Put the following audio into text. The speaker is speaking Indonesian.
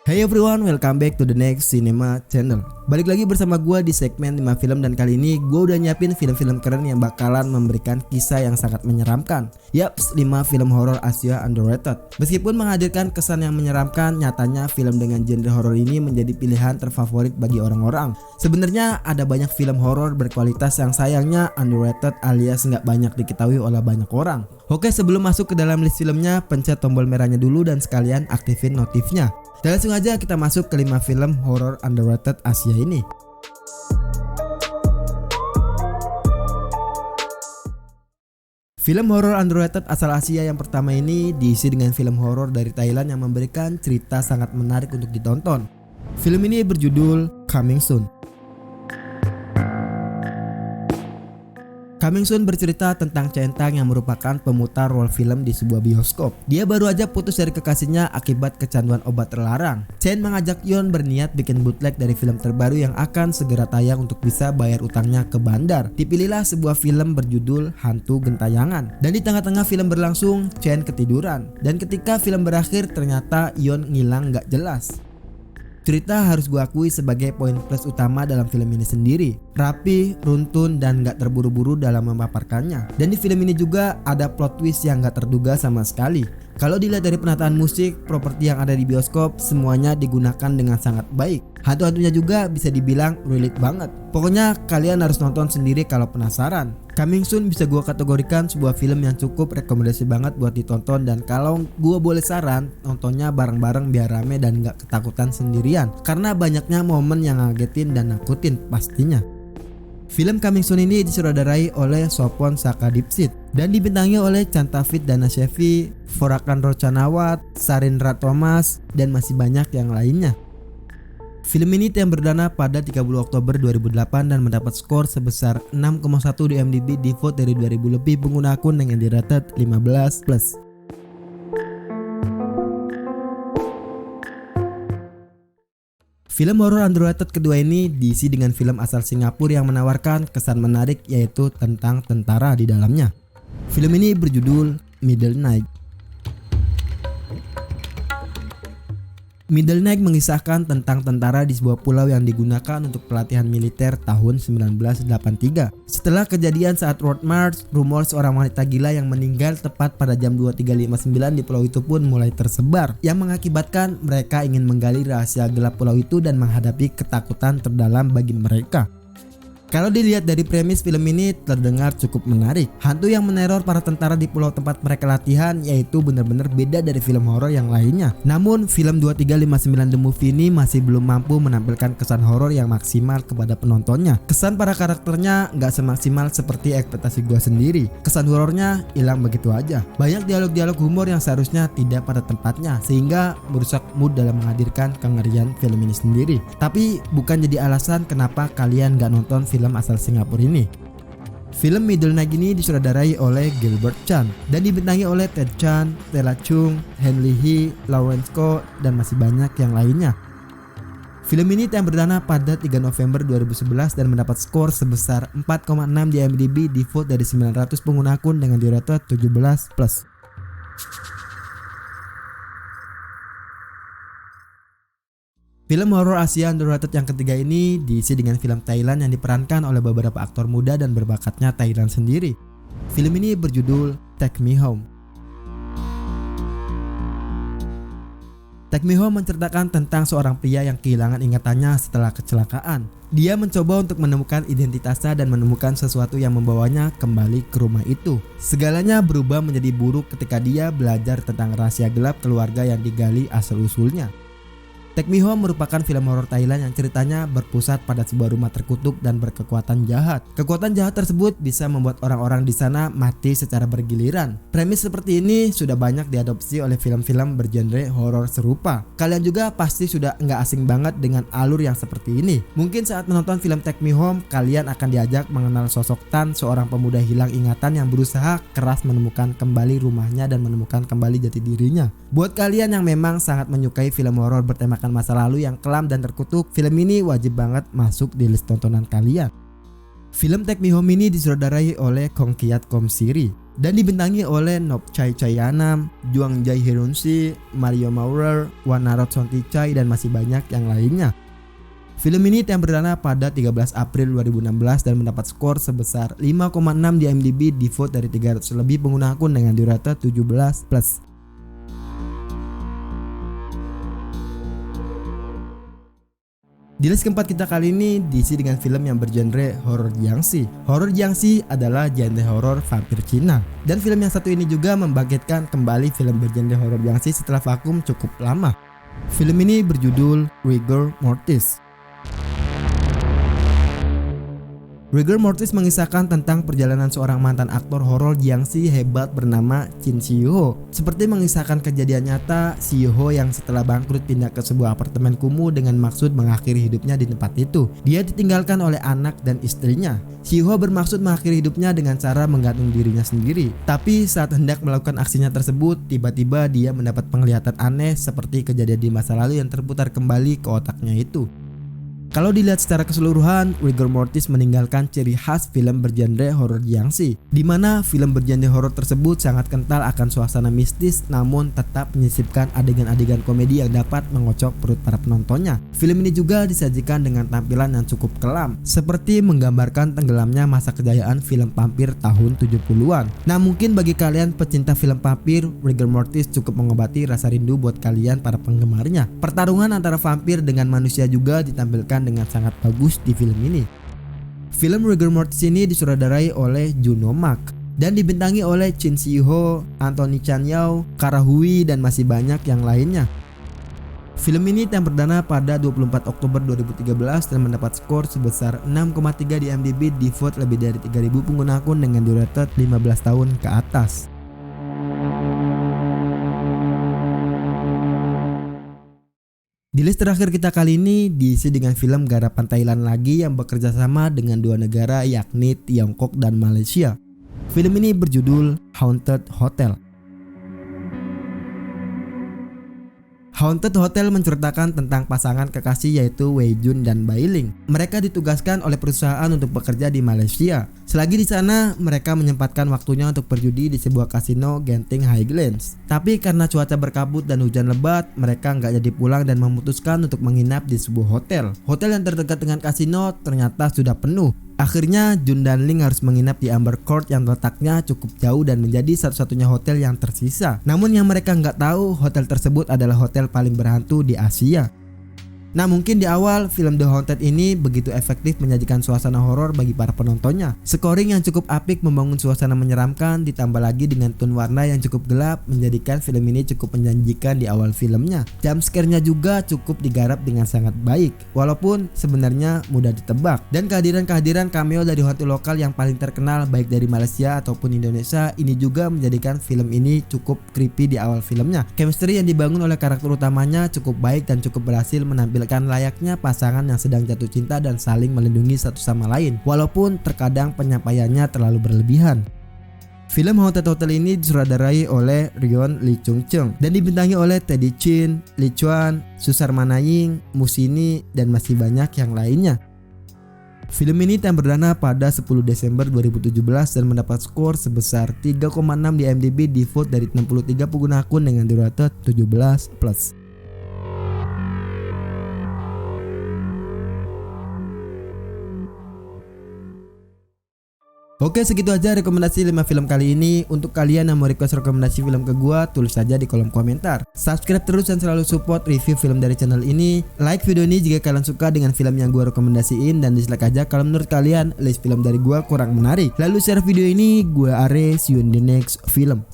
Hey everyone, welcome back to the next cinema channel. Balik lagi bersama gua di segmen 5 film, dan kali ini gua udah nyiapin film-film keren yang bakalan memberikan kisah yang sangat menyeramkan. Yaps, 5 film horor Asia underrated. Meskipun menghadirkan kesan yang menyeramkan, nyatanya film dengan genre horor ini menjadi pilihan terfavorit bagi orang-orang. Sebenarnya ada banyak film horor berkualitas yang sayangnya underrated alias nggak banyak diketahui oleh banyak orang. Oke, sebelum masuk ke dalam list filmnya, pencet tombol merahnya dulu dan sekalian aktifin notifnya. Dan langsung aja kita masuk ke 5 film horor underrated Asia ini. Film horor underrated asal Asia yang pertama ini diisi dengan film horor dari Thailand yang memberikan cerita sangat menarik untuk ditonton. Film ini berjudul Coming Soon. Coming Soon bercerita tentang Centang yang merupakan pemutar roll film di sebuah bioskop. Dia baru aja putus dari kekasihnya akibat kecanduan obat terlarang. Chen mengajak Yon berniat bikin bootleg dari film terbaru yang akan segera tayang untuk bisa bayar utangnya ke bandar. Dipilihlah sebuah film berjudul Hantu Gentayangan. Dan di tengah-tengah film berlangsung, Chen ketiduran. Dan ketika film berakhir ternyata Yon ngilang gak jelas. Cerita harus gue akui sebagai poin plus utama dalam film ini sendiri. Rapi, runtun, dan gak terburu-buru dalam memaparkannya. Dan di film ini juga ada plot twist yang gak terduga sama sekali. Kalau dilihat dari penataan musik, properti yang ada di bioskop, semuanya digunakan dengan sangat baik. Hantu-hantunya juga bisa dibilang relate banget. Pokoknya kalian harus nonton sendiri kalau penasaran. Coming Soon bisa gue kategorikan sebuah film yang cukup rekomendasi banget buat ditonton, dan kalau gue boleh saran, nontonnya bareng-bareng biar rame dan gak ketakutan sendirian, karena banyaknya momen yang ngagetin dan nakutin pastinya. Film Coming Soon ini disutradarai oleh Sopon Sakadipsit dan dibintangi oleh Chantavit Dhanashevi, Forakan Rochanawat, Sarindra Thomas, dan masih banyak yang lainnya. Film ini yang berdana pada 30 Oktober 2008 dan mendapat skor sebesar 6,1 di IMDb di vote dari 2000 lebih pengguna akun dengan dirated 15+. Film horor underrated kedua ini diisi dengan film asal Singapura yang menawarkan kesan menarik, yaitu tentang tentara di dalamnya. Film ini berjudul Middle Night. Middle Night mengisahkan tentang tentara di sebuah pulau yang digunakan untuk pelatihan militer tahun 1983. Setelah kejadian saat Road March, rumor seorang wanita gila yang meninggal tepat pada jam 23.59 di pulau itu pun mulai tersebar, yang mengakibatkan mereka ingin menggali rahasia gelap pulau itu dan menghadapi ketakutan terdalam bagi mereka. Kalau dilihat dari premis film ini terdengar cukup menarik. Hantu yang meneror para tentara di pulau tempat mereka latihan yaitu benar-benar beda dari film horor yang lainnya. Namun film 2359 The Movie ini masih belum mampu menampilkan kesan horor yang maksimal kepada penontonnya. Kesan para karakternya gak semaksimal seperti ekspektasi gue sendiri. Kesan horornya hilang begitu aja. Banyak dialog-dialog humor yang seharusnya tidak pada tempatnya, sehingga merusak mood dalam menghadirkan kengerian film ini sendiri. Tapi bukan jadi alasan kenapa kalian gak nonton film asal Singapura ini. Film Middle Night ini disutradarai oleh Gilbert Chan dan dibintangi oleh Ted Chan, Stella Chung, Hen Lee Hee, Lawrence Ko, dan masih banyak yang lainnya. Film ini yang berdana pada 3 November 2011 dan mendapat skor sebesar 4,6 di IMDb di vote dari 900 pengguna akun dengan dirated 17+. Film horor Asia underrated yang ketiga ini diisi dengan film Thailand yang diperankan oleh beberapa aktor muda dan berbakatnya Thailand sendiri. Film ini berjudul Take Me Home. Take Me Home menceritakan tentang seorang pria yang kehilangan ingatannya setelah kecelakaan. Dia mencoba untuk menemukan identitasnya dan menemukan sesuatu yang membawanya kembali ke rumah itu. Segalanya berubah menjadi buruk ketika dia belajar tentang rahasia gelap keluarga yang digali asal-usulnya. Take Me Home merupakan film horor Thailand yang ceritanya berpusat pada sebuah rumah terkutuk dan berkekuatan jahat. Kekuatan jahat tersebut bisa membuat orang-orang di sana mati secara bergiliran. Premis seperti ini sudah banyak diadopsi oleh film-film bergenre horor serupa. Kalian juga pasti sudah nggak asing banget dengan alur yang seperti ini. Mungkin saat menonton film Take Me Home, kalian akan diajak mengenal sosok Tan, seorang pemuda hilang ingatan yang berusaha keras menemukan kembali rumahnya dan menemukan kembali jati dirinya. Buat kalian yang memang sangat menyukai film horor bertemakan masa lalu yang kelam dan terkutuk, film ini wajib banget masuk di list tontonan kalian. Film Take Me Home ini disutradarai oleh Kong Kiat Kom Siri dan dibintangi oleh Nop Chai Chayanam, Juang Jae Hyun Si, Mario Maurer, Wanarot Sontichai dan masih banyak yang lainnya. Film ini yang perdana pada 13 April 2016 dan mendapat skor sebesar 5,6 di IMDb di vote dari 300 lebih pengguna akun dengan durata 17+. Di list keempat kita kali ini diisi dengan film yang bergenre horor jiangxi. Horor jiangxi adalah genre horor vampir Cina. Dan film yang satu ini juga membangkitkan kembali film bergenre horor jiangxi setelah vakum cukup lama. Film ini berjudul Rigor Mortis. Rigor Mortis mengisahkan tentang perjalanan seorang mantan aktor horor jiangxi hebat bernama Chin Siho. Seperti mengisahkan kejadian nyata, Siho yang setelah bangkrut pindah ke sebuah apartemen kumuh dengan maksud mengakhiri hidupnya di tempat itu. Dia ditinggalkan oleh anak dan istrinya. Siho bermaksud mengakhiri hidupnya dengan cara menggantung dirinya sendiri. Tapi saat hendak melakukan aksinya tersebut, tiba-tiba dia mendapat penglihatan aneh seperti kejadian di masa lalu yang terputar kembali ke otaknya itu. Kalau dilihat secara keseluruhan, Rigor Mortis meninggalkan ciri khas film bergenre horor jiangxi, di mana film bergenre horor tersebut sangat kental akan suasana mistis namun tetap menyisipkan adegan-adegan komedi yang dapat mengocok perut para penontonnya. Film ini juga disajikan dengan tampilan yang cukup kelam, seperti menggambarkan tenggelamnya masa kejayaan film vampir tahun 70-an. Nah, mungkin bagi kalian pecinta film vampir, Rigor Mortis cukup mengobati rasa rindu buat kalian para penggemarnya. Pertarungan antara vampir dengan manusia juga ditampilkan dengan sangat bagus di film ini. Film Rigor Mortis ini disutradarai oleh Juno Mak dan dibintangi oleh Chin Si-ho, Anthony Chan Yao, Kara Hui dan masih banyak yang lainnya. Film ini yang perdana pada 24 Oktober 2013 dan mendapat skor sebesar 6,3 di IMDb di vote lebih dari 3.000 pengguna akun dengan durasi 15 tahun ke atas. Di list terakhir kita kali ini diisi dengan film garapan Thailand lagi yang bekerja sama dengan dua negara yakni Tiongkok dan Malaysia. Film ini berjudul Haunted Hotel. Haunted Hotel menceritakan tentang pasangan kekasih yaitu Wei Jun dan Bai Ling. Mereka ditugaskan oleh perusahaan untuk bekerja di Malaysia. Selagi di sana, mereka menyempatkan waktunya untuk berjudi di sebuah kasino Genting Highlands. Tapi karena cuaca berkabut dan hujan lebat, mereka nggak jadi pulang dan memutuskan untuk menginap di sebuah hotel. Hotel yang terdekat dengan kasino ternyata sudah penuh. Akhirnya Jun dan Ling harus menginap di Amber Court yang letaknya cukup jauh dan menjadi satu-satunya hotel yang tersisa. Namun yang mereka nggak tahu, hotel tersebut adalah hotel paling berhantu di Asia. Nah, mungkin di awal film The Haunted ini begitu efektif menyajikan suasana horor bagi para penontonnya. Scoring yang cukup apik membangun suasana menyeramkan, ditambah lagi dengan tone warna yang cukup gelap menjadikan film ini cukup menjanjikan di awal filmnya. Jump scare-nya juga cukup digarap dengan sangat baik, walaupun sebenarnya mudah ditebak. Dan kehadiran cameo dari hantu lokal yang paling terkenal baik dari Malaysia ataupun Indonesia ini juga menjadikan film ini cukup creepy di awal filmnya. Chemistry yang dibangun oleh karakter utamanya cukup baik dan cukup berhasil menampilkan layaknya pasangan yang sedang jatuh cinta dan saling melindungi satu sama lain, walaupun terkadang penyampaiannya terlalu berlebihan. Film Haunted Hotel ini disutradarai oleh Rion Lee Chung Chung dan dibintangi oleh Teddy Chin, Lee Chuan, Susar Manaying, Musini dan masih banyak yang lainnya. Film ini yang perdana pada 10 Desember 2017 dan mendapat skor sebesar 3,6 di IMDb di vote dari 63 pengguna akun dengan durasi 17+. Oke, segitu aja rekomendasi 5 film kali ini. Untuk kalian yang mau request rekomendasi film ke gua, tulis saja di kolom komentar. Subscribe terus dan selalu support review film dari channel ini. Like video ini jika kalian suka dengan film yang gua rekomendasiin, dan dislike aja kalau menurut kalian list film dari gua kurang menarik. Lalu share video ini. Gua Are, see you in the next film.